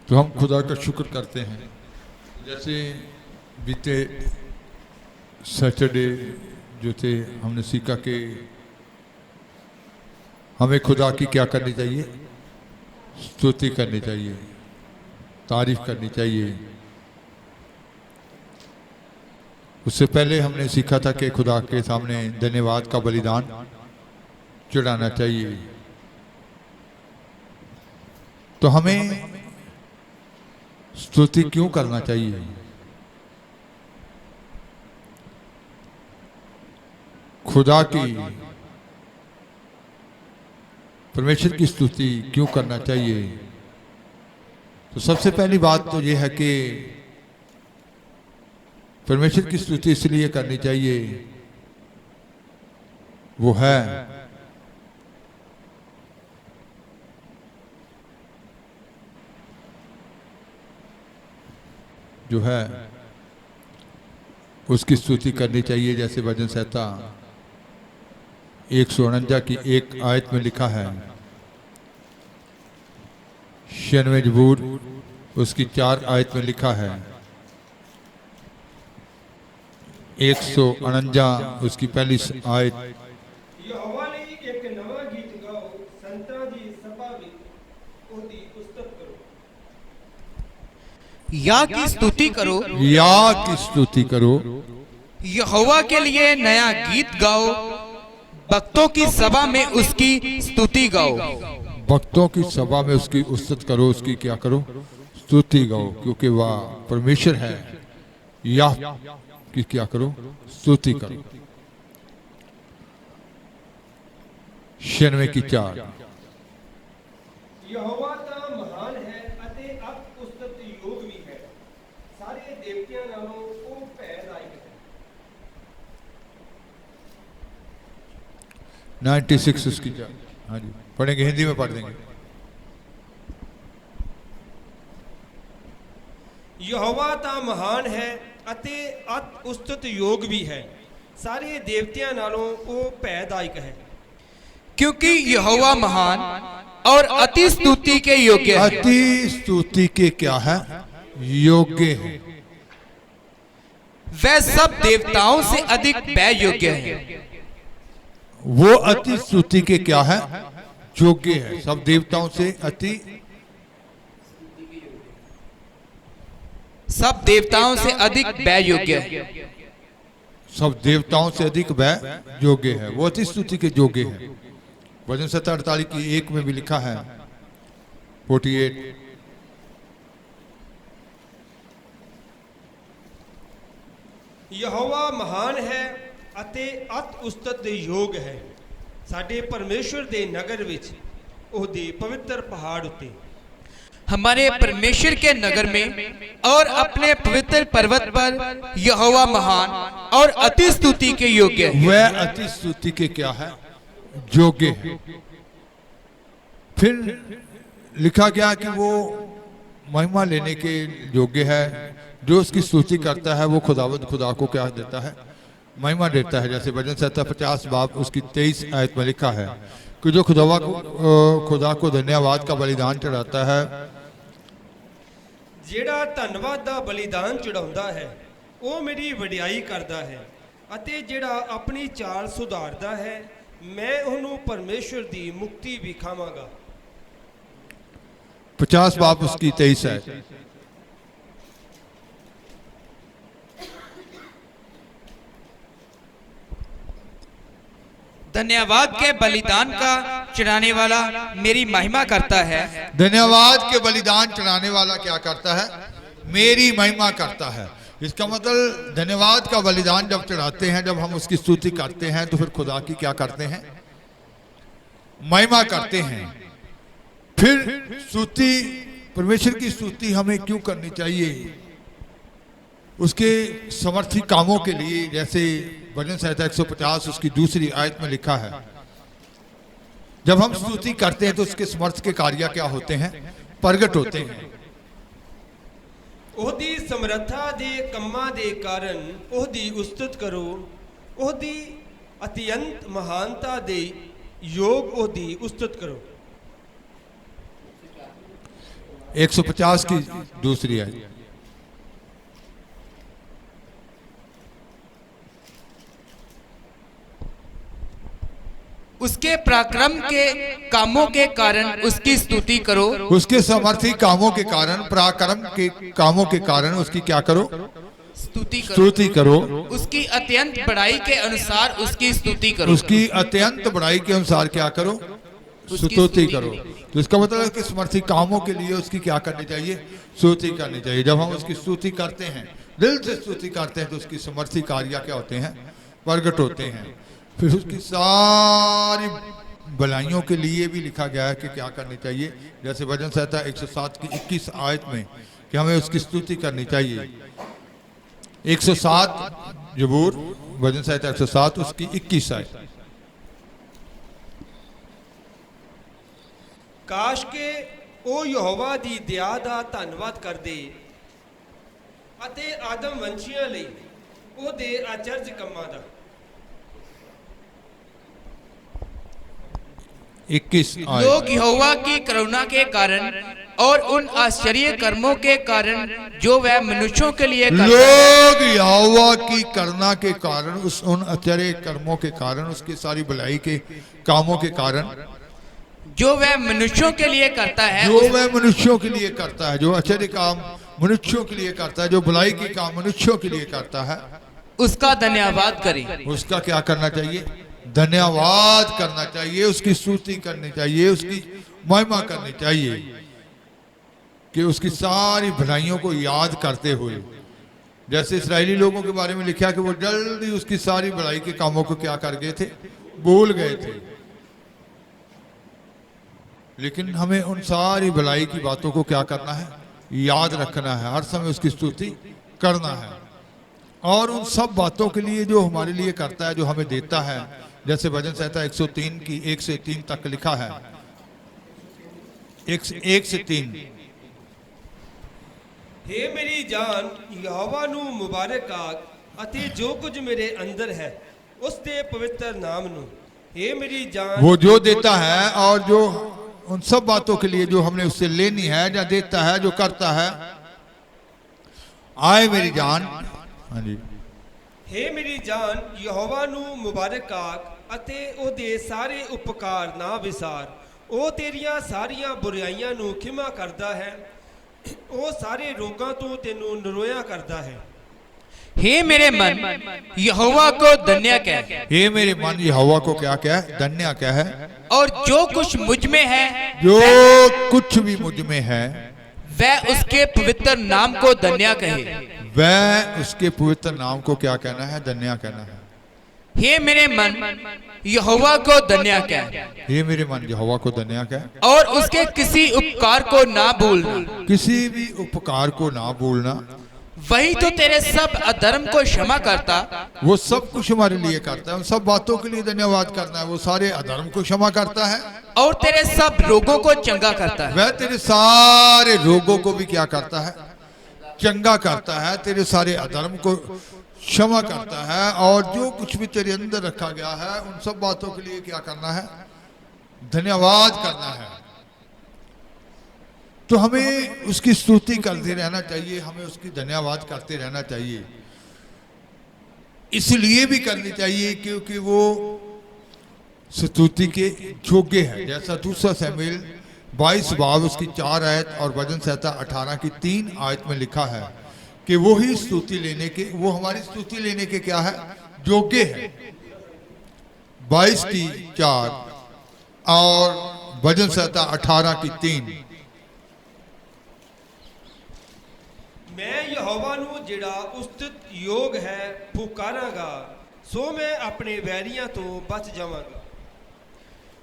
तो हम खुदा का शुक्र करते हैं। जैसे बीते सैटरडे जो थे हमने सीखा कि हमें खुदा की क्या करनी चाहिए, स्तुति करनी चाहिए, तारीफ करनी चाहिए। उससे पहले हमने सीखा था कि खुदा के सामने धन्यवाद का बलिदान चढ़ाना चाहिए। तो हमें स्तुति क्यों करना चाहिए? खुदा की, परमेश्वर की स्तुति क्यों करना चाहिए? तो सबसे पहली बात तो यह है कि परमेश्वर की स्तुति इसलिए करनी चाहिए, वो है जो है उसकी स्तुति करनी चाहिए। जैसे भजन संहिता 149 की एक आयत में लिखा है, 96 जबूर उसकी 4 आयत में लिखा है, 149 उसकी पहली आयत, यहोवा ने एक नवा गीत गाओ, संतां दी सभा विच ओहदी उस्तत करो। या की स्तुति करो, या की स्तुति करो, यहोवा के लिए नया गीत गाओ, भक्तों की सभा में उसकी स्तुति गाओ। भक्तों की सभा में उसकी उस्तत करो, उसकी क्या करो, स्तुति गाओ, क्योंकि वह परमेश्वर है। या की क्या करो, स्तुति करो। 96 की 4, यहोवा तां महान है ਅਤੇ ਅਤ ਉਸਤਤ ਯੋਗ ਵੀ ਹੈ, ਸਾਰੇ ਦੇਵਤਿਆਂ ਨਾਲੋਂ ਉਹ ਭੈਦਾਇਕ ਹੈ। 96 उसकी 4। हाँ जी, पढ़ेंगे, हिंदी में पढ़ देंगे। यहोवा तां महान है ਅਤੇ ਅਤ ਉਸਤਤ ਯੋਗ ਵੀ ਹੈ, ਸਾਰੇ ਦੇਵਤਿਆਂ ਨਾਲੋਂ ਉਹ ਭੈਦਾਇਕ ਹੈ। क्योंकि यहोवा महान और अति स्तुति के योग्य है। अति स्तुति के क्या है, योग्य है। वह सब देवताओं से अधिक व्यय योग्य है। वो अति स्तुति के क्या है, योग्य है। सब देवताओं से अति, सब देवताओं से अधिक व्यय योग्य है। सब देवताओं से अधिक वह योग्य है, वो अति स्तुति के योग्य है। भजन संहिता 48 की 1 में भी लिखा है, 48, ਯਹੋਵਾ ਮਹਾਨ ਹੈ ਅਤੇ ਅਤ ਉਸਤਤ ਦੇ ਯੋਗ ਹੈ, ਸਾਡੇ ਪਰਮੇਸ਼ਵਰ ਦੇ ਨਗਰ ਵਿੱਚ ਉਹਦੇ ਪਵਿੱਤਰ ਪਹਾੜ ਉੱਤੇ। हमारे परमेश्वर के नगर में और अपने पवित्र पर्वत पर यहोवा महान और अति स्तुति के योग्य है। वह अति स्तुति के क्या है, योग्य है। फिर लिखा गया कि वो महिमा लेने के योग्य है। जो उसकी स्तुति करता है वो खुदावंद खुदा को क्या देता है, महिमा देता है। जैसे भजन संहिता 50 बाब उसकी 23 आयत में लिखा है कि जो खुदा को धन्यवाद का बलिदान चढ़ाता है, ਜਿਹੜਾ ਧੰਨਵਾਦ ਦਾ ਬਲੀਦਾਨ ਚੜਾਉਂਦਾ ਹੈ ਉਹ ਮੇਰੀ ਵਡਿਆਈ ਕਰਦਾ ਹੈ, ਅਤੇ ਜਿਹੜਾ ਆਪਣੀ ਚਾਲ ਸੁਧਾਰਦਾ ਹੈ ਮੈਂ ਉਹਨੂੰ ਪਰਮੇਸ਼ਵਰ ਦੀ ਮੁਕਤੀ ਵਿਖਾਵਾਂਗਾ। 50 बाब उसकी 23 है। धन्यवाद के बलिदान का चढ़ाने वाला मेरी महिमा करता है। धन्यवाद के बलिदान चढ़ाने वाला क्या करता है, मेरी महिमा करता है। इसका मतलब धन्यवाद का बलिदान जब चढ़ाते हैं, जब हम उसकी स्तुति करते हैं, तो फिर खुदा की क्या करते हैं, महिमा करते हैं। फिर स्तुति, परमेश्वर की स्तुति हमें क्यों करनी चाहिए, उसके समर्थी कामों के लिए। जैसे भजन संहिता 150 उसकी 2 आयत में लिखा है, जब हम स्तुति करते हैं तो उसके समर्थ के कार्य क्या होते हैं, प्रगट होते हैं। ਉਹਦੀ ਸਮਰੱਥਾ ਦੇ ਕੰਮਾਂ ਦੇ ਕਾਰਨ ਉਹਦੀ ਉਸਤਤ ਕਰੋ, ਉਹਦੀ ਅਤਿਅੰਤ ਮਹਾਨਤਾ ਦੇ ਯੋਗ ਉਹਦੀ ਉਸਤਤ ਕਰੋ। 150 की दूसरी आयत। उसके पराक्रम के कामों के कारण उसकी स्तुति करो। उसके सामर्थी कामों के कारण, पराक्रम के कामों के कारण उसकी क्या करो? स्तुति करो। उसकी अत्यंत बड़ाई के अनुसार उसकी स्तुति करो। उसकी अत्यंत बड़ाई के अनुसार क्या करो? स्तुति करो। तो इसका मतलब है कि समर्थी कामों के लिए उसकी क्या करनी चाहिए? स्तुति करनी चाहिए। जब हम उसकी स्तुति करते हैं, दिल से स्तुति करते हैं, तो उसकी समर्थी कार्य क्या होते हैं? प्रकट होते हैं। फिर उसकी सारी भलाइयों के लिए भी लिखा गया है कि क्या करनी चाहिए। जैसे भजन संहिता 107 की 21 आयत में कि हमें उसकी स्तुति करनी चाहिए। 107 जबूर भजन संहिता 107 उसकी 21 आयत। काश के ਉਹ ਯਹੋਵਾ ਦੀ ਦਇਆ ਦਾ ਧੰਨਵਾਦ ਕਰਦੇ ਅਤੇ ਆਦਮ ਵੰਸ਼ੀਆਂ ਲਈ ਉਹਦੇ ਅਚਰਜ ਕੰਮਾਂ ਦਾ। 21 आयत। लोग यहोवा की करुणा के कारण और उन आश्चर्य कर्मों के कारण जो वह मनुष्यों के लिए करता है, लोग यहोवा की करुणा के कारण, उन आश्चर्य कर्मों के कारण, उसकी सारी भलाई के कामों के कारण, जो वह मनुष्यों के लिए करता है, जो वह मनुष्यों के लिए करता है, जो आश्चर्य काम मनुष्यों के लिए करता है, जो भलाई के काम मनुष्यों के लिए करता है, उसका धन्यवाद करें। उसका क्या करना चाहिए? धन्यवाद करना चाहिए, उसकी स्तुति करनी चाहिए, उसकी महिमा करनी चाहिए कि उसकी सारी भलाइयों को याद करते हुए। जैसे इस्राएली लोगों के बारे में लिखा कि वो जल्दी उसकी सारी भलाई के कामों को क्या कर गए थे? भूल गए थे। लेकिन हमें उन सारी भलाई की बातों को क्या करना है? याद रखना है, हर समय उसकी स्तुति करना है। और उन सब बातों के लिए जो हमारे लिए करता है, जो हमें देता है, जैसे भजन संहिता 103 की 1 से 3 तक लिखा है। 1 से 3। हे मेरी जान ਯਹੋਵਾ ਨੂੰ ਮੁਬਾਰਕ ਆਖ ਅਤੇ ਜੋ ਕੁਝ ਮੇਰੇ ਅੰਦਰ ਹੈ ਉਸ ਦੇ ਪਵਿੱਤਰ ਨਾਮ ਨੂੰ। हे मेरी जान, वो जो देता है और जो उन सब बातों के लिए जो हमने उससे लेनी है, या देता है, जो करता है। आए मेरी जान। हाँ जी। हे मेरी जान ਯਹੋਵਾ ਨੂੰ ਮੁਬਾਰਕ ਆਖ ਅਤੇ ਉਹਦੇ ਸਾਰੇ ਉਪਕਾਰ ਨਾ ਵਿਸਾਰ। ਉਹ ਤੇਰੀਆਂ ਸਾਰੀਆਂ ਬੁਰਾਈਆਂ ਨੂੰ ਖਿਮਾ ਕਰਦਾ ਹੈ, ਉਹ ਸਾਰੇ ਰੋਗਾਂ ਤੋਂ ਤੈਨੂੰ ਨਿਰੋਇਆ ਕਰਦਾ ਹੈ। हे मेरे मन यहोवा को धन्य कह। हे मेरे मन यहोवा को क्या क्या है? धन्य क्या है? और जो कुछ मुझ में है, जो कुछ भी मुझ में है, वह उसके पवित्र नाम को धन्य कहे। वह उसके पवित्र नाम को क्या कहना है? धन्य कहना है। हे मेरे मन यहोवा को धन्य कह। हे मेरे मन यहोवा को धन्य कह। और उसके किसी उपकार को ना भूलना। किसी भी उपकार को ना भूलना। वही तो तेरे सब अधर्म को क्षमा करता। वो सब कुछ हमारे लिए करता है, उन सब बातों के लिए धन्यवाद करना है। वो सारे अधर्म को क्षमा करता है और तेरे सब रोगों को चंगा करता है। वह तेरे सारे रोगों को भी क्या करता है? चंगा करता है। तेरे सारे अधर्म को क्षमा करता है। और जो कुछ भी तेरे अंदर रखा गया है, उन सब बातों के लिए क्या करना है? धन्यवाद करना है। तो हमें उसकी स्तुति करते रहना चाहिए, हमें उसकी धन्यवाद करते रहना चाहिए। इसलिए भी करनी चाहिए क्योंकि वो स्तुति के योग्य है। जैसा दूसरा शमूएल 22 बाब उसकी 4 आयत और भजन संहिता 18 की 3 आयत में लिखा है कि वो ही स्तुति लेने के, वो हमारी स्तुति लेने के क्या है? योग्य है। 22 की 4 और भजन संहिता 18 की 3। मैं यहोवा ਨੂੰ ਜਿਹੜਾ ਉਸਤਤ ਯੋਗ ਹੈ ਪੁਕਾਰਾਂਗਾ, ਸੋ मैं अपने वैरियों तो बच जावांगा।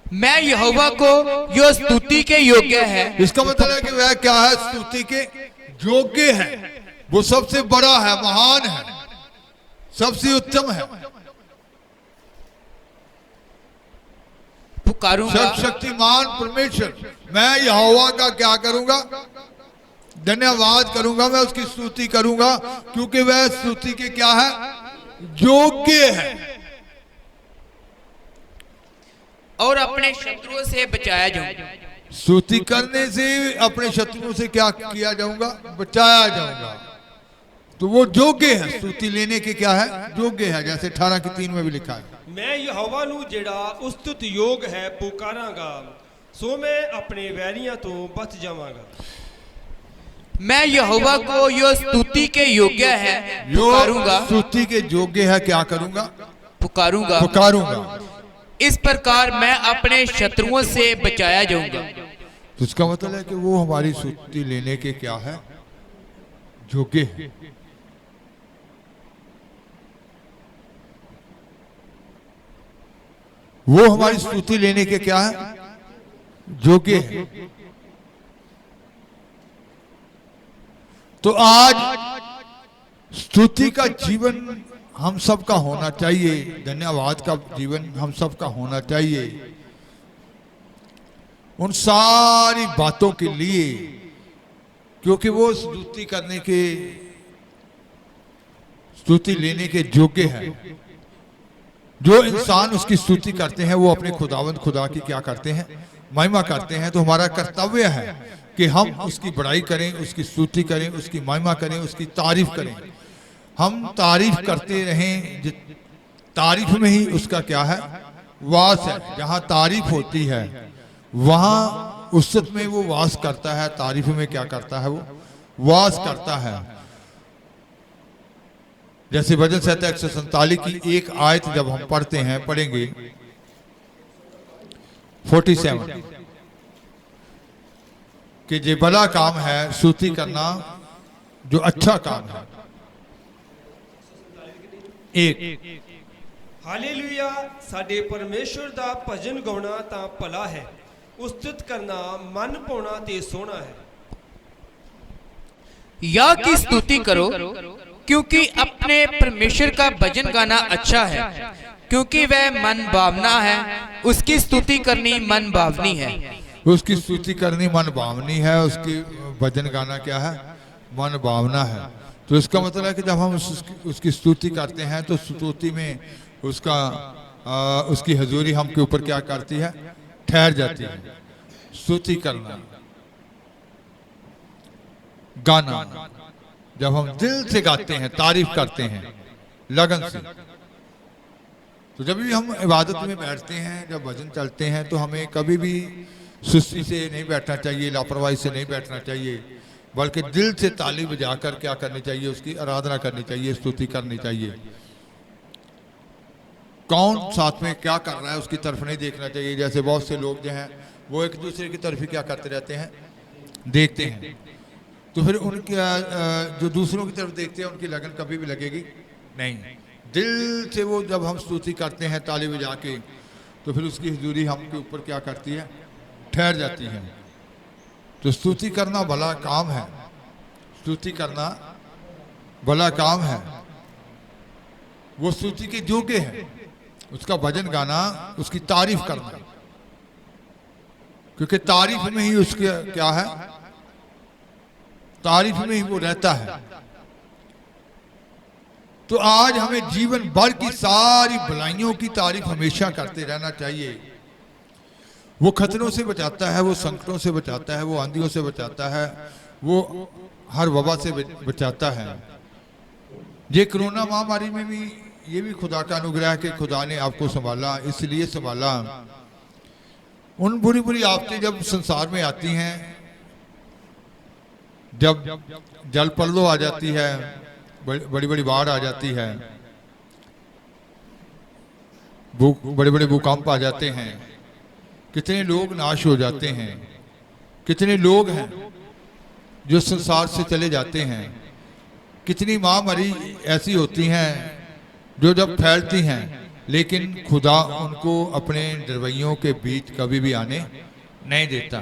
मैं यहोवा को जो स्तुति के योग्य है। इसका मतलब है कि वह क्या है? स्तुति के योग्य है। वो सबसे बड़ा है, महान है, सबसे उत्तम है, पुकारूंगा। सर्वशक्तिमान परमेश्वर। मैं यहोवा का क्या करूंगा? धन्यवाद करूंगा, मैं उसकी स्तुति करूंगा क्योंकि वह स्तुति के क्या है? योग्य है। और अपने शत्रुओं से बचाया जाऊं। स्तुति करने से अपने शत्रुओं से क्या किया जाऊंगा, बचाया जाऊंगा। तो वो योग्य है, स्तुति लेने के क्या है, योग्य है, जैसे 18:3 में भी लिखा है। मैं यहोवा ਨੂੰ ਜਿਹੜਾ ਉਸਤਤ ਯੋਗ ਹੈ ਪੁਕਾਰਾਂਗਾ, ਸੋ मैं अपने वैरियों तो बच जावांगा। मैं यहोवा को यो स्तुति के योग्य है पुकारूंगा, स्तुति के योग्य है क्या करूंगा, पुकारूंगा, पुकारूंगा। इस प्रकार मैं अपने शत्रुओं से बचाया जाऊंगा। तो इसका मतलब है कि वो हमारी स्तुति लेने के क्या है, योग्य है। वो हमारी स्तुति लेने के क्या है, योग्य है। तो आज स्तुति का जीवन हम सबका होना चाहिए, धन्यवाद का जीवन हम सबका होना चाहिए। उन सारी बातों के लिए, क्योंकि वो स्तुति करने के, स्तुति लेने के योग्य है। जो इंसान उसकी स्तुति करते हैं वो अपने खुदावंद खुदा की क्या करते हैं, महिमा करते हैं। तो हमारा कर्तव्य है कि हम उसकी बड़ाई करें, उसकी स्तुति करें, उसकी महिमा करें, उसकी तारीफ करें। हम तारीफ करते रहें, तारीफ में ही उसका क्या है, वास है। जहां तारीफ होती है वहां उसत में वो वास करता है, तारीफ में क्या करता है, वो वास करता है। जैसे भजन संहिता 147 की एक आयत जब हम पढ़ते हैं, पढ़ेंगे 47 कि जे भला काम है स्तुति करना, जो अच्छा काम है। एक ਹਾਲੇਲੂਇਆ, ਸਾਡੇ ਪਰਮੇਸ਼ਵਰ ਦਾ ਭਜਨ ਗਾਉਣਾ ਤਾਂ ਭਲਾ ਹੈ, ਉਸਤਤ ਕਰਨਾ ਮਨ ਪਾਉਣਾ ਤੇ ਸੋਹਣਾ ਹੈ। या की स्तुति करो, क्योंकि अपने परमेश्वर का भजन गाना अच्छा है, क्योंकि वह मन भावना है। उसकी स्तुति करनी मन भावनी है। उसकी स्तुति करनी मन भावनी है, उसकी भजन गाना क्या है, मन भावना है। तो इसका मतलब है कि जब हम उसकी स्तुति करते हैं तो स्तुति में उसकी हजूरी हम के ऊपर क्या करती है, ठहर जाती है। स्तुति करना, गाना, जब हम दिल से गाते हैं, तारीफ करते हैं लगन से। तो जब भी हम इबादत में बैठते हैं, जब भजन चलते हैं, तो हमें कभी भी सुस्ती से नहीं बैठना चाहिए, लापरवाही से नहीं बैठना चाहिए, बल्कि दिल से ताली बजाकर क्या करनी चाहिए, उसकी आराधना करनी चाहिए, स्तुति करनी चाहिए। कौन साथ में क्या कर रहा है उसकी तरफ नहीं देखना चाहिए। जैसे बहुत से लोग जो हैं वो एक दूसरे की तरफ ही क्या करते रहते हैं, देखते हैं। तो फिर उनके जो दूसरों की तरफ देखते हैं उनकी लगन कभी भी लगेगी नहीं। दिल से वो जब हम स्तुति करते हैं ताली बजा के, तो फिर उसकी हुजूरी हम के ऊपर क्या करती है, ठहर जाती है। तो स्तुति करना भला काम है, स्तुति करना भला काम है। वो स्तुति के योग्य है, उसका भजन गाना, उसकी तारीफ करना, क्योंकि तारीफ में ही उसके क्या है, तारीफ में ही वो रहता है। तो आज हमें जीवन भर की सारी भलाइयों की तारीफ हमेशा करते रहना चाहिए। वो खतरों से बचाता है, वो संकटों से बचाता है, वो आंधियों से बचाता है, वो हर वबा से बचाता है। ये कोरोना महामारी में भी ये भी खुदा का अनुग्रह है कि खुदा ने आपको संभाला। इसलिए संभाला, उन बुरी बुरी आफतें जब संसार में आती हैं, जब जल पल्लो आ जाती है, बड़ी बड़ी बाढ़ आ जाती है, बड़े बड़े भूकंप आ जाते हैं, कितने लोग नाश हो जाते हैं, कितने लोग हैं जो संसार से चले जाते हैं, कितनी महामारी ऐसी होती हैं जो जब फैलती हैं लेकिन खुदा उनको अपने डरवैयों के बीच कभी भी आने नहीं देता।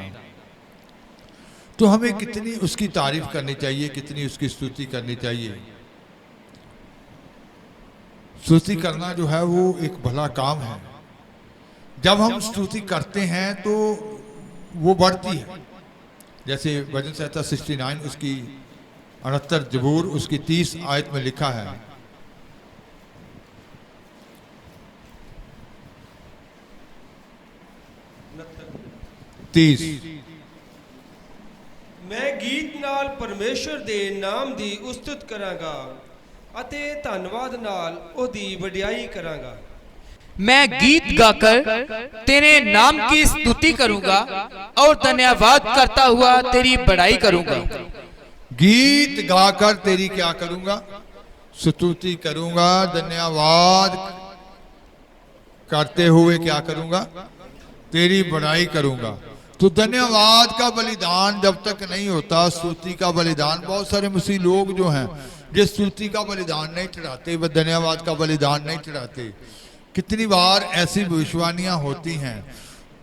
तो हमें कितनी उसकी तारीफ करनी चाहिए, कितनी उसकी स्तुति करनी चाहिए। स्तुति करना जो है वो एक भला काम है। जब हम स्तुति करते हैं तो वो बढ़ती है। जैसे भजन संहिता 69 उसकी 68 जबूर उसकी 30 आयत में लिखा है, तीस ਮੈਂ ਗੀਤ ਨਾਲ ਪਰਮੇਸ਼ਰ ਦੇ ਨਾਮ ਦੀ ਉਸਤਤ ਕਰਾਂਗਾ ਅਤੇ ਧੰਨਵਾਦ ਨਾਲ ਉਹਦੀ ਵਡਿਆਈ ਕਰਾਂਗਾ। मैं गीत गाकर तेरे नाम की स्तुति करूंगा और धन्यवाद करता हुआ तेरी बड़ाई करूंगा। गीत गाकर तेरी क्या करूंगा? स्तुति करूंगा। धन्यवाद करते हुए क्या करूंगा? तेरी बड़ाई करूंगा। तो धन्यवाद का बलिदान जब तक नहीं होता, स्तुति का बलिदान, बहुत सारे मसीह लोग जो हैं जो स्तुति का बलिदान नहीं चढ़ाते, वह धन्यवाद का बलिदान नहीं चढ़ाते। कितनी बार ऐसी भविष्यवाणियां होती हैं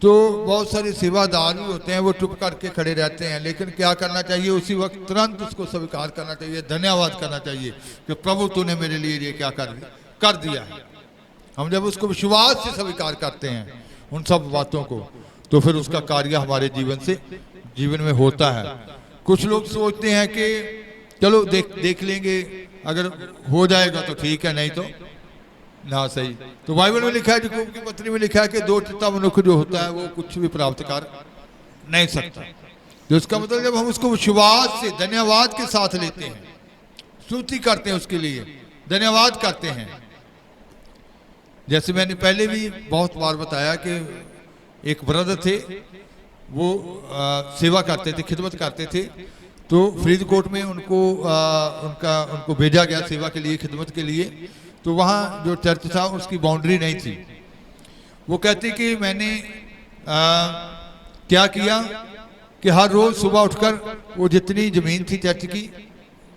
तो बहुत सारे सेवादार भी होते हैं, वो चुप करके खड़े रहते हैं, लेकिन क्या करना चाहिए? उसी वक्त तुरंत उसको स्वीकार करना चाहिए, धन्यवाद करना चाहिए कि प्रभु तूने मेरे लिए ये क्या कर दिया है। हम जब उसको विश्वास से स्वीकार करते हैं उन सब बातों को, तो फिर उसका कार्य हमारे जीवन में होता है। कुछ लोग सोचते हैं कि चलो देख लेंगे, अगर हो जाएगा तो ठीक है, नहीं तो ना सही। तो बाइबल में लिखा है, याकूब की पत्री में लिखा है कि दो चित्ता मनुष्य जो होता है वो कुछ भी प्राप्त कर नहीं सकता। तो इसका मतलब जब हम उसको विश्वास से धन्यवाद के साथ लेते हैं, स्तुति करते हैं, उसके लिए धन्यवाद करते हैं। जैसे मैंने पहले भी बहुत बार बताया कि एक ब्रदर थे, वो सेवा करते थे, खिदमत करते थे। तो फरीदकोट में उनको भेजा गया सेवा के लिए, खिदमत के लिए। तो वहाँ जो चर्च था उसकी बाउंड्री नहीं थी। वो कहती कि मैंने क्या किया कि हर रोज सुबह उठकर वो जितनी जमीन थी चर्च की,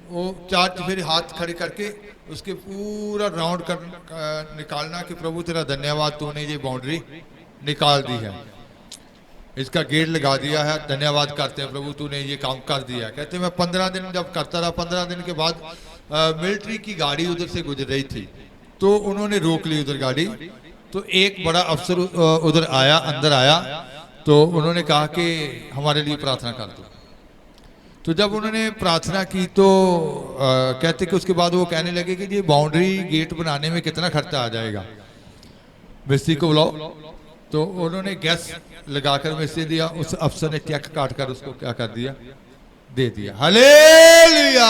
वो चार फिर हाथ खड़े करके उसके पूरा राउंड निकालना कि प्रभु तेरा धन्यवाद, तूने ये बाउंड्री निकाल दी है, इसका गेट लगा दिया है, धन्यवाद करते हैं प्रभु तूने ये काम कर दिया है। कहते मैं 15 दिन जब करता रहा, 15 दिन के बाद मिलिट्री की गाड़ी उधर से गुजर रही थी, तो उन्होंने रोक ली उधर गाड़ी। तो एक बड़ा अफसर उधर आया, अंदर आया, तो उन्होंने कहा कि हमारे लिए प्रार्थना कर दो। तो जब उन्होंने प्रार्थना की तो कहते कि उसके बाद वो कहने लगे कि ये बाउंड्री गेट बनाने में कितना खर्चा आ जाएगा, मिस्त्री को बुलाओ। तो उन्होंने गैस लगाकर मिस्त्री दिया, उस अफसर ने चेक काट कर उसको क्या कर दिया, दे दिया। हालेलुया।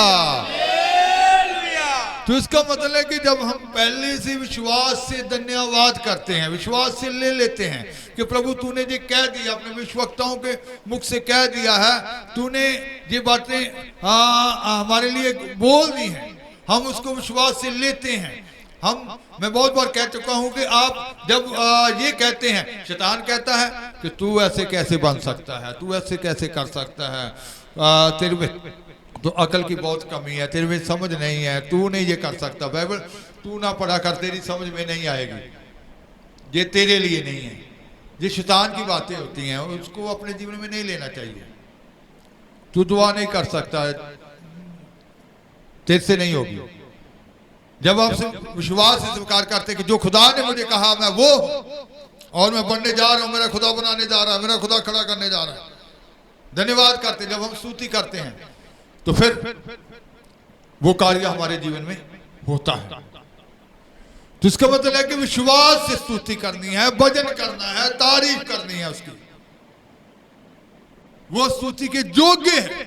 तो इसका मतलब है कि जब हम पहले से विश्वास से धन्यवाद करते हैं, विश्वास से ले लेते हैं कि प्रभु तूने ये कह दिया, अपने विश्वक्ताओं के मुख से कह दिया है, तूने ये बातें हमारे लिए बोल दी हैं, हम उसको विश्वास से लेते हैं। मैं बहुत बार कह चुका हूं कि आप जब ये कहते हैं, शैतान कहता है कि तू ऐसे कैसे बन सकता है, तू ऐसे कैसे कर सकता है, तेरे में तो अकल की बहुत कमी है, तेरे में समझ नहीं है, तू नहीं ये कर सकता, बाइबल तू ना पढ़ा कर, तेरी समझ में नहीं आएगी, ये तेरे लिए नहीं है। ये शैतान की बातें होती हैं, उसको अपने जीवन में नहीं लेना चाहिए। तू दुआ नहीं कर सकता, तेरे से नहीं होगी। जब आप विश्वास से स्वीकार करते कि जो खुदा ने मुझे कहा मैं वो और मैं बनने जा रहा हूं, मेरा खुदा बनाने जा रहा है, मेरा खुदा खड़ा करने जा रहा है, धन्यवाद करते, जब हम स्तुति करते हैं तो फिर वो कार्य हमारे जीवन में होता है। तो इसका मतलब है कि विश्वास से स्तुति करनी है, भजन करना है, तारीफ करनी है उसकी, वो स्तुति के योग्य है,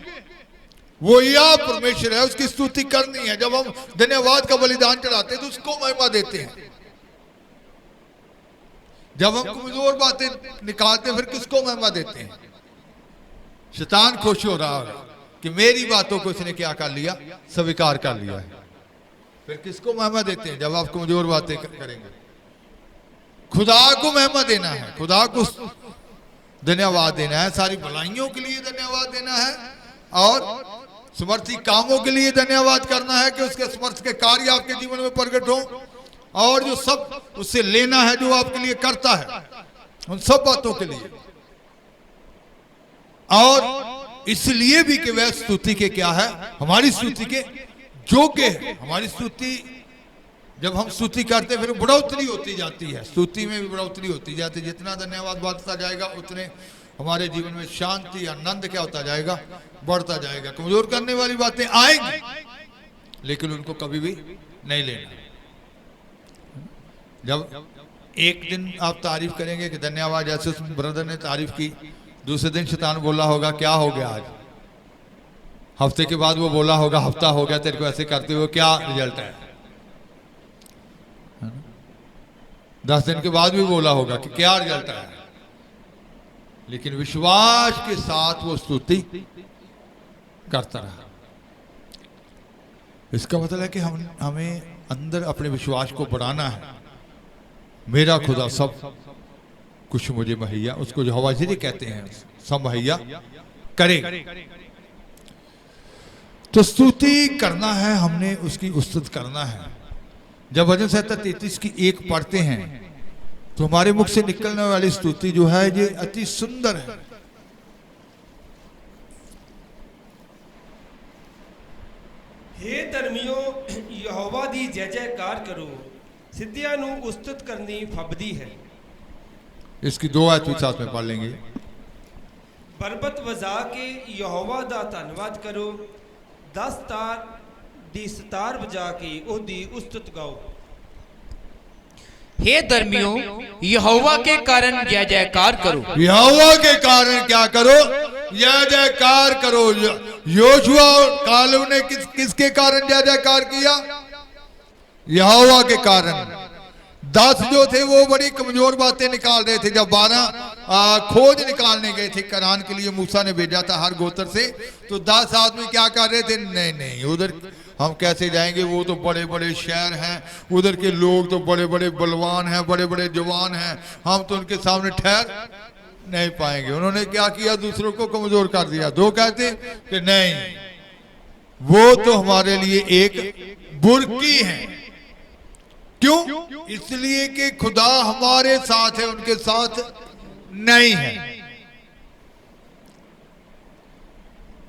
वो या परमेश्वर है, उसकी स्तुति करनी है। जब हम धन्यवाद का बलिदान चढ़ाते हैं तो उसको महिमा देते हैं। जब हम कमजोर बातें निकालते हैं फिर किसको महिमा देते हैं? शैतान खुश हो रहा है कि मेरी बातों को इसने क्या कर लिया, स्वीकार कर लिया है। फिर किसको महिमा देते हैं? जब आप कमजोर बातें करेंगे, खुदा को महिमा देना है, खुदा को धन्यवाद देना है, सारी भलाइयों के लिए धन्यवाद देना है और समर्थी कामों के लिए धन्यवाद करना है कि उसके समर्थ के कार्य आपके जीवन में प्रकट हो, और जो सब उससे लेना है जो आपके लिए करता है, उन सब बातों के लिए। और इसलिए भी कि वह स्तुति के क्या है, हमारी स्तुति के योग्य है। हमारी स्तुति, जब हम स्तुति करते हैं फिर बढ़ोतरी होती जाती है, स्तुति में भी बढ़ोतरी होती जाती है। जितना धन्यवाद बढ़ता जाएगा उतने हमारे जीवन में शांति, आनंद क्या होता जाएगा, बढ़ता जाएगा। कमजोर करने वाली बातें आएंगी लेकिन उनको कभी भी नहीं लेना। जब एक दिन आप तारीफ करेंगे कि धन्यवाद, जैसे उस ब्रदर ने तारीफ की, दूसरे दिन शैतान बोला होगा क्या हो गया आज, हफ्ते के बाद वो बोला होगा हफ्ता हो गया तेरे को ऐसे करते हुए, क्या रिजल्ट है ना? 10 दिन के बाद भी बोला होगा कि क्या रिजल्ट है, लेकिन विश्वास के साथ वो स्तुति करता रहा। इसका मतलब है कि हमें अंदर अपने विश्वास को बढ़ाना है। मेरा खुदा सब कुछ मुझे मुहैया, उसको जो हवाजिरी कहते हैं, सब मुहैया करे। तो स्तुति करना है, हमने उसकी स्तुति करना है। जब भजन संहिता 33 की 1 पढ़ते हैं तो हमारे मुख से निकलने वाली स्तुति जो है ये अति सुंदर है। हे धर्मियों, यहोवा दी जय जयकार करो, सिद्धियां नू उस्तुत करनी फबदी है। इसकी 2 आयत भी साथ में पढ़ लेंगे। बरबत वजा के यहोवा दा धन्यवाद करो, 10 तार दी सतार बजा के ओदी उस्तुत गाओ। हे धर्मियों, यहोवा के कारण जय जयकार करो। यहोवा के कारण क्या करो? जय जयकार करो। योशुआ और कालेब ने किसके कारण जय जयकार किया? यहोवा के कारण। 10 जो थे वो बड़ी कमजोर बातें निकाल रहे थे। जब 12 खोज निकालने गए थे कनान के लिए, मूसा ने भेजा था हर गोत्र से, तो 10 आदमी क्या कर रहे थे? नहीं नहीं, उधर हम कैसे जाएंगे, वो तो बड़े बड़े शहर हैं, उधर के लोग तो बड़े बड़े बलवान हैं, बड़े बड़े जवान हैं, हम तो उनके सामने ठहर नहीं पाएंगे। उन्होंने क्या किया? दूसरों को कमजोर कर दिया। 2 कहते कि नहीं, वो तो हमारे लिए एक बुर्की है। क्यों? इसलिए कि खुदा हमारे साथ है, उनके साथ नहीं है।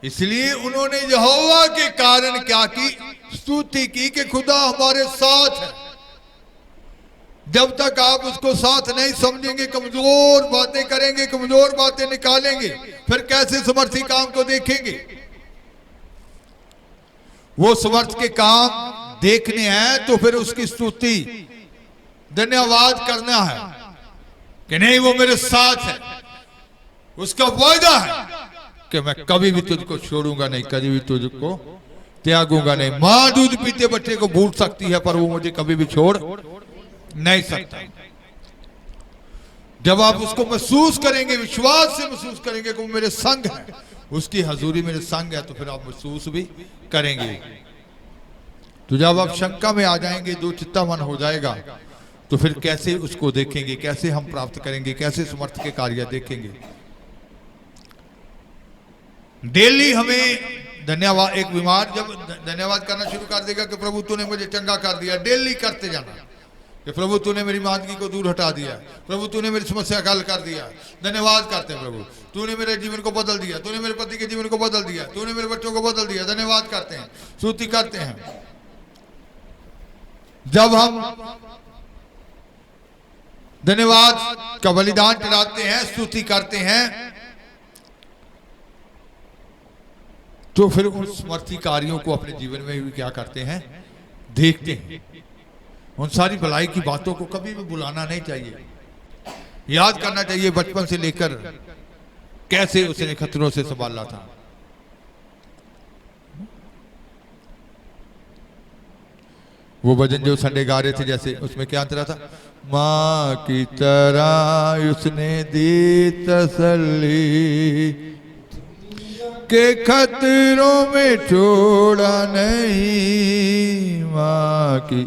इसलिए उन्होंने यहोवा के कारण क्या की? स्तुति की कि खुदा हमारे साथ है। जब तक आप उसको साथ नहीं समझेंगे, कमजोर बातें करेंगे, कमजोर बातें निकालेंगे, फिर कैसे समर्थी काम को देखेंगे? वो समर्थ के काम देखने हैं तो फिर उसकी स्तुति धन्यवाद करना है कि नहीं, वो मेरे साथ है, उसका वायदा है कि मैं कभी भी तुझको छोड़ूंगा नहीं, कभी भी तुझको त्यागूंगा नहीं। मां दूध पीते बच्चे को भूल सकती है पर वो मुझे कभी भी छोड़ नहीं सकता। जब आप उसको महसूस करेंगे, विश्वास से महसूस करेंगे कि वो मेरे संग है, उसकी हजूरी मेरे संग है, तो फिर आप महसूस भी करेंगे। तो जब आप शंका में आ जाएंगे, 2 चित्ता मन हो जाएगा, तो फिर कैसे उसको देखेंगे, कैसे हम प्राप्त करेंगे, कैसे समर्थ के कार्य देखेंगे? डेली हमें धन्यवाद, एक बीमार जब धन्यवाद करना शुरू कर देगा कि प्रभु तूने मुझे चंगा कर दिया, डेली करते जाना कि प्रभु तूने मेरी मांदगी को दूर हटा दिया, प्रभु तूने मेरी समस्या का हल कर दिया। धन्यवाद करते हैं, प्रभु तूने मेरे जीवन को बदल दिया, तूने मेरे पति के जीवन को बदल दिया, तूने मेरे बच्चों को बदल दिया। धन्यवाद करते हैं, स्तुति करते हैं। जब हम धन्यवाद का बलिदान चढ़ाते हैं, स्तुति करते हैं, तो फिर उन समर्थी कार्यों को अपने जीवन में भी क्या करते हैं? देखते हैं। उन सारी भलाई की बातों को कभी भी बुलाना नहीं चाहिए, याद करना चाहिए बचपन से लेकर कैसे उसने खतरों से संभाला था। वो भजन जो संडे गा रहे थे, जैसे उसमें क्या अंतरा था? माँ की तरह उसने दी तसल्ली के खतरों में छोड़ा नहीं। माँ की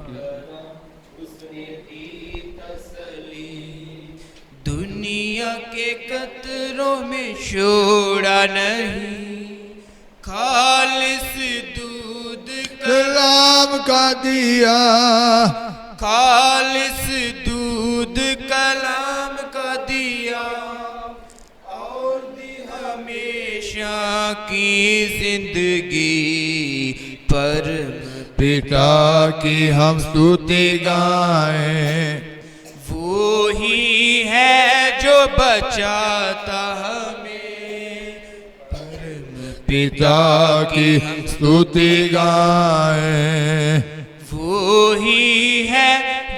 दुनिया के खतरों में छोड़ा नहीं, खालिस दूध कलाम का दिया, खालिस दूध कलाम का दिया, और दी हमेशा की जिंदगी। परम पिता की हम स्तुति गाएं, वो ही है जो बचाता हमें। पिता की स्तुति गाएं, वो ही है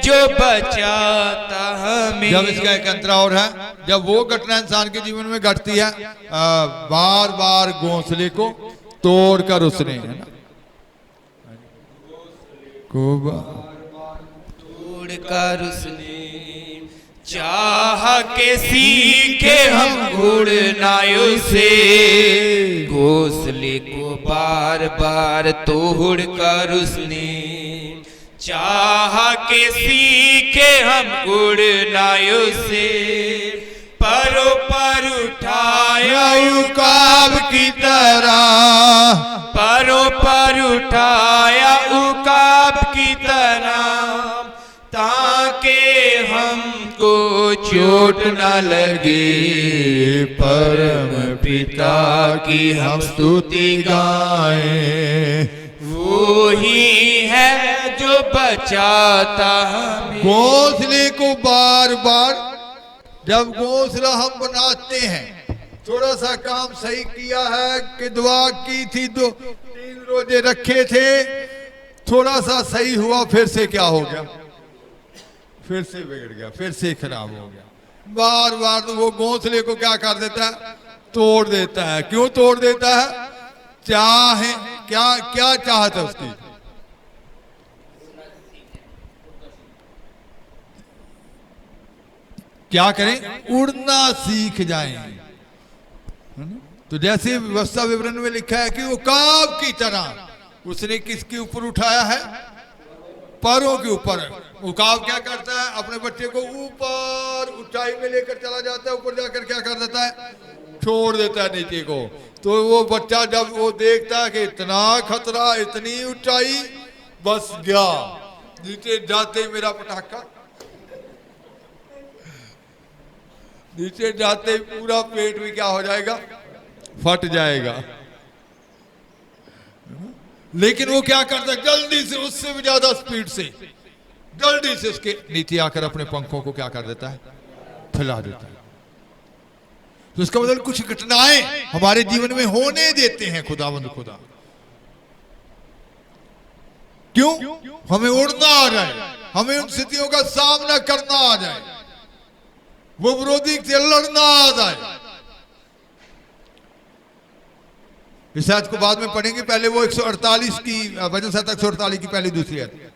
जो बचाता हमें। जब इसका एक अंतरा और है, जब वो घटना इंसान के जीवन में घटती है, बार बार घोंसले को तोड़कर उसने, है ना, को तोड़कर उसने चाह के सीखे हम उड़ना उसे, घोंसले को बार बार तोड़कर उसने चाह के सीखे हम उड़ना उसे, परों पर उठाया उकाब की तरह, परों पर उठाया उकाब की तरह, ताकि हमको चोट न लगे, परम पिता की हम स्तुति गाएं, वो ही है जो बचाता हमें। घोंसले को बार बार, जब घोंसला हम बनाते हैं, थोड़ा सा काम सही किया है कि दुआ की थी, 2-3 रोजे रखे थे, थोड़ा सा सही हुआ, फिर से क्या हो गया, फिर से बिगड़ गया, फिर से खराब हो गया। बार बार तो वो घोंसले को क्या कर देता है, तोड़ देता है। क्यों तोड़ देता है? चाहे क्या, क्या चाहत है उसकी, क्या करें, उड़ना सीख जाएं। तो जैसे व्यवस्था विवरण में लिखा है कि वो काब की तरह उसने किसके ऊपर उठाया है, पैरों के ऊपर। उकाब क्या करता है, अपने बच्चे को ऊपर ऊंचाई में लेकर चला जाता है, ऊपर जाकर क्या कर देता है, छोड़ देता है नीचे को। तो वो बच्चा जब वो देखता है कि इतना खतरा, इतनी ऊंचाई, बस गया, नीचे जाते ही मेरा पटाखा, नीचे जाते ही पूरा पेट भी क्या हो जाएगा, फट जाएगा। लेकिन वो क्या करता है, जल्दी से, उससे भी ज्यादा स्पीड से, जल्दी से उसके नीचे आकर अपने पंखों को क्या कर देता है, फैला देता है। तो इसका मतलब कुछ घटनाएं हमारे जीवन में होने देते हैं खुदावंद खुदा। क्यों? हमें उड़ना आ जाए, हमें उन स्थितियों का सामना करना आ जाए, वो विरोधी से लड़ना आ जाए। इस आयत को बाद में पढ़ेंगे, पहले वो 148 की भजन संहिता 148 की पहली दूसरी आयत।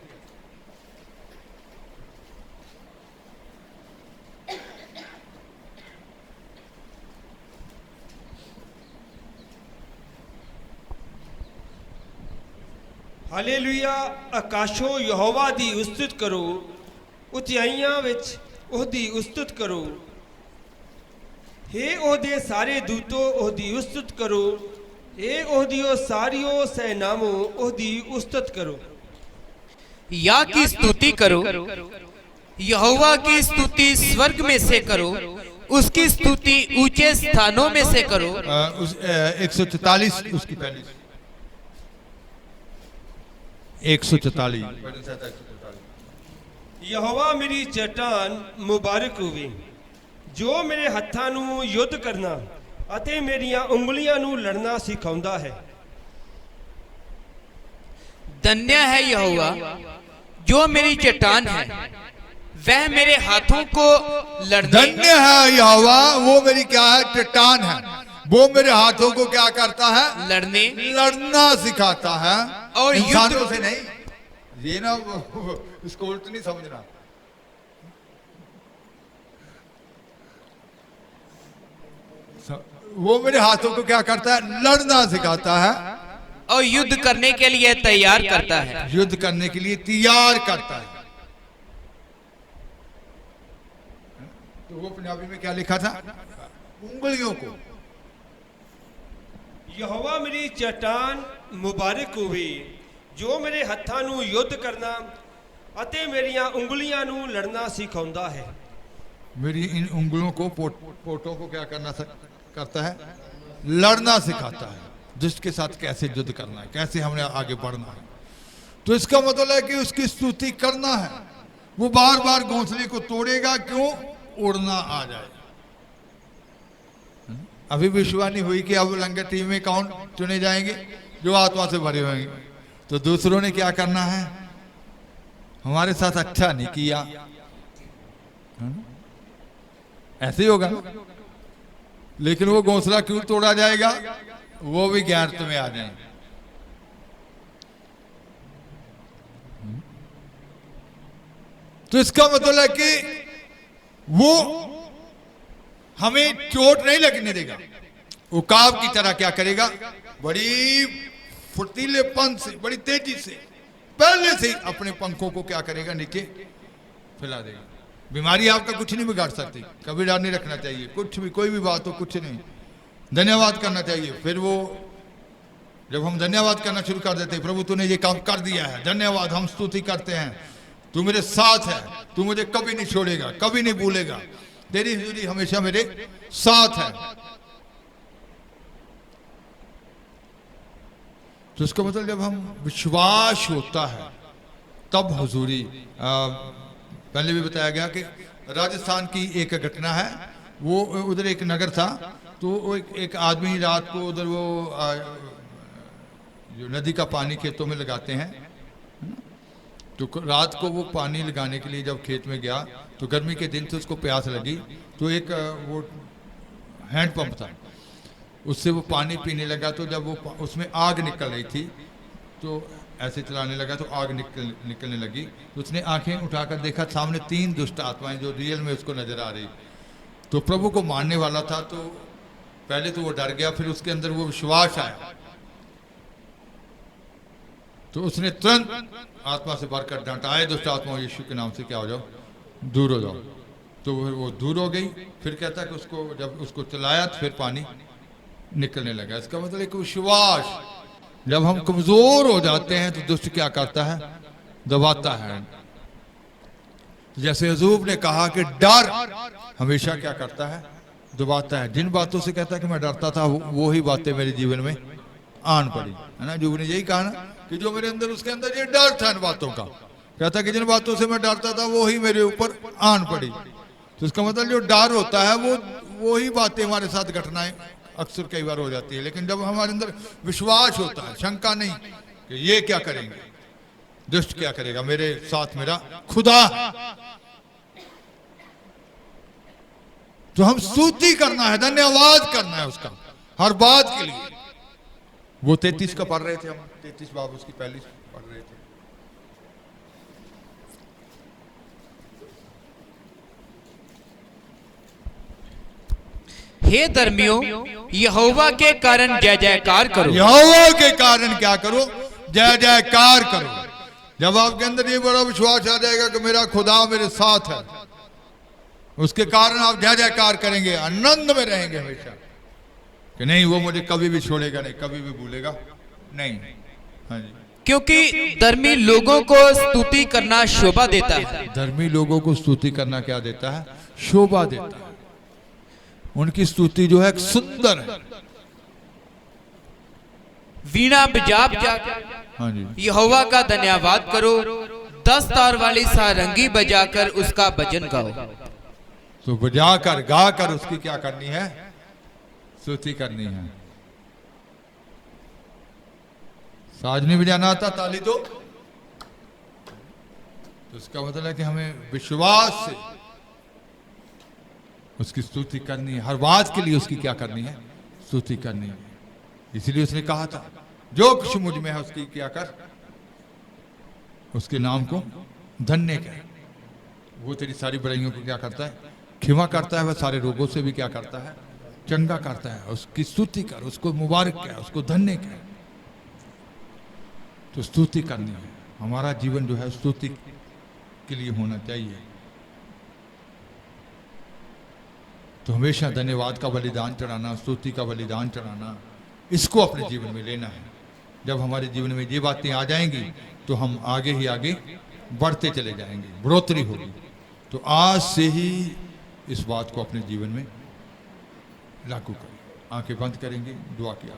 ਹਾਲੇਲੂਇਆ। ਆਕਾਸ਼ੋ ਯਹੋਵਾ ਦੀ ਉਸਤਤ ਕਰੋ, ਉਚਾਈਆਂ ਵਿੱਚ ਉਹਦੀ ਉਸਤਤ ਕਰੋ। हे ਉਹਦੇ ਸਾਰੇ ਦੂਤੋ ਉਹਦੀ ਉਸਤਤ ਕਰੋ। हे ਉਹਦੀਓ ਸਾਰੀਓ ਸੈਨਾਵੋ ਉਹਦੀ ਉਸਤਤ करो। या की स्तुति करो, यहोवा की स्तुति स्वर्ग में से करो, उसकी स्तुति ऊंचे स्थानों में से करो। 144 उसकी पहली 144 ਯਹੋਵਾ ਮੇਰੀ ਚਟਾਨ ਮੁਬਾਰਕ ਹੋਵੇ, ਜੋ ਮੇਰੇ ਹੱਥਾਂ ਨੂੰ ਯੁੱਧ ਕਰਨਾ ਅਤੇ ਮੇਰੀਆਂ ਉਂਗਲੀਆਂ ਨੂੰ ਲੜਨਾ ਸਿਖਾਉਂਦਾ ਹੈ। धन्य है यहोवा जो मेरी चट्टान है, वह मेरे हाथों को लड़ने। धन्य है यहोवा, वो मेरी क्या है, चट्टान है, वो मेरे हाथों को क्या करता है, लड़ना सिखाता है। और इंसानों से नहीं, ये ना इसको उल्ट नहीं समझना। वो मेरे हाथों को क्या करता है, लड़ना सिखाता है और युद्ध करने के लिए तैयार करता है। युद्ध करने के लिए तैयार करता है। तो वो पंजाबी में क्या लिखा था, उंगलियों को। ਯਹੋਵਾ ਮੇਰੀ ਚਟਾਨ ਮੁਬਾਰਕ ਹੋਵੇ, ਜੋ ਮੇਰੇ ਹੱਥਾਂ ਨੂੰ ਯੁੱਧ ਕਰਨਾ ਅਤੇ ਮੇਰੀਆਂ ਉਂਗਲੀਆਂ ਨੂੰ ਲੜਨਾ ਸਿਖਾਉਂਦਾ है। मेरी इन उंगलियों को पोटों को क्या करता है, लड़ना सिखाता है। जिसके साथ कैसे युद्ध करना है, कैसे हमने आगे बढ़ना है। तो इसका मतलब है कि उसकी स्तुति करना है। वो बार बार घोंसले को तोड़ेगा, क्यों, उड़ना आ जाए। अभी विश्वास नहीं हुई कि अब लंगर टीम में कौन चुने जाएंगे, जो आत्मा से भरे होंगे। तो दूसरों ने क्या करना है, हमारे साथ अच्छा नहीं किया, ऐसे ही होगा। लेकिन वो घोंसला क्यों तोड़ा जाएगा, वो भी गैरत में आ जाएं। तो इसका मतलब है कि वो हमें चोट नहीं लगने देगा। उकाब की तरह क्या करेगा, बड़ी फुर्तीलेपन से, बड़ी तेजी से पहले से अपने पंखों को क्या करेगा, नीचे फैला देगा। बीमारी आपका कुछ नहीं बिगाड़ सकती। कभी डर नहीं रखना चाहिए, कुछ भी, कोई भी बात हो, कुछ नहीं, धन्यवाद करना चाहिए। फिर वो जब हम धन्यवाद करना शुरू कर देते हैं, प्रभु तूने ये काम कर दिया है, धन्यवाद, हम स्तुति करते हैं, तू मेरे साथ है, तू मुझे कभी नहीं छोड़ेगा, कभी नहीं भूलेगा, तेरी हुजूरी हमेशा मेरे साथ है। तो इसका मतलब जब हम विश्वास होता है तब हुजूरी। पहले भी बताया गया कि राजस्थान की एक घटना है, वो उधर एक नगर था, तो एक आदमी रात को उधर वो जो नदी का पानी खेतों में लगाते हैं, तो रात को वो पानी लगाने के लिए जब खेत में गया तो गर्मी के दिन से उसको प्यास लगी, तो एक वो हैंडपंप था, उससे वो पानी पीने लगा। तो जब वो उसमें आग निकल रही थी तो ऐसे चलाने लगा तो आग निकलने लगी। तो उसने आंखें उठाकर देखा, सामने 3 दुष्ट आत्माएं जो रियल में उसको नजर आ रही। तो प्रभु को मानने वाला था, तो पहले तो वो डर गया, फिर उसके अंदर वो विश्वास आया, तो उसने तुरंत आत्मा से भरकर डांटा, आए दुष्ट आत्मा, यीशु के नाम से क्या हो जाओ, दूर हो जाओ। तो वो दूर हो गई। फिर कहता कि उसको जब उसको चलाया तो फिर पानी निकलने लगा। इसका मतलब एक विश्वास। जब हम कमजोर हो जाते हैं तो दुष्ट क्या करता है, दबाता है। जैसे अयूब ने कहा कि डर हमेशा क्या करता है, दबाता है। जिन बातों से कहता है कि मैं डरता था, वो ही बातें मेरे जीवन में आन पड़ी, है ना। अयूब ने यही कहा ना कि जो मेरे अंदर, उसके अंदर ये डर था इन बातों का, कहता कि जिन बातों से मैं डरता था वो ही मेरे ऊपर आन पड़ी। तो इसका मतलब जो डर होता है वो ही बातें हमारे साथ, घटनाएं अक्सर कई बार हो जाती है। लेकिन जब हमारे अंदर विश्वास होता है, शंका नहीं कि ये क्या करेंगे, दुष्ट क्या करेगा, मेरे साथ मेरा खुदा, तो हम स्तुति करना है, धन्यवाद करना है उसका हर बात के लिए। वो 33 का पढ़ रहे थे हम, 33 बाब उसकी पहली पढ़ रहे थे। हे धर्मियों, यहोवा के कारण जय जयकार करो। यहोवा के कारण क्या करो, जय जयकार करो। जब आपके अंदर ये बड़ा विश्वास आ जाएगा कि मेरा खुदा मेरे साथ है, उसके कारण आप जय जयकार करेंगे, आनंद में रहेंगे हमेशा, कि नहीं वो मुझे कभी भी छोड़ेगा नहीं, कभी भी भूलेगा नहीं। हाँ जी, क्योंकि धर्मी लोगों को स्तुति करना शोभा देता है। धर्मी लोगों को स्तुति करना क्या देता है, शोभा देता है। उनकी स्तुति जो है सुंदर है। वीणा बजा बजा हाँ जी, यहोवा का धन्यवाद करो, 10 तार वाली सारंगी बजाकर उसका भजन गाओ। तो बजाकर गाकर उसकी क्या करनी है, स्तुति करनी है। साज नहीं बजाना आता, ताली तो इसका मतलब है कि हमें विश्वास से उसकी स्तुति करनी है, हर बात के लिए उसकी क्या करनी है, स्तुति करनी है। इसीलिए उसने कहा था, जो कुछ मुझ में है उसकी क्या कर, उसके नाम को धन्य कर। वो तेरी सारी बुराइयों को क्या करता है, क्षमा करता है। वह सारे रोगों से भी क्या करता है, चंगा करता है। उसकी स्तुति कर, उसको मुबारक कर, उसको धन्य कर। तो स्तुति करनी है। हमारा जीवन जो है स्तुति के लिए होना चाहिए। तो हमेशा धन्यवाद का बलिदान चढ़ाना, स्तुति का बलिदान चढ़ाना, इसको अपने जीवन में लेना है। जब हमारे जीवन में ये बातें आ जाएंगी तो हम आगे ही आगे बढ़ते चले जाएंगे, बढ़ोतरी होगी। तो आज से ही इस बात को अपने जीवन में लागू करें। आंखें बंद करेंगे, दुआ किया।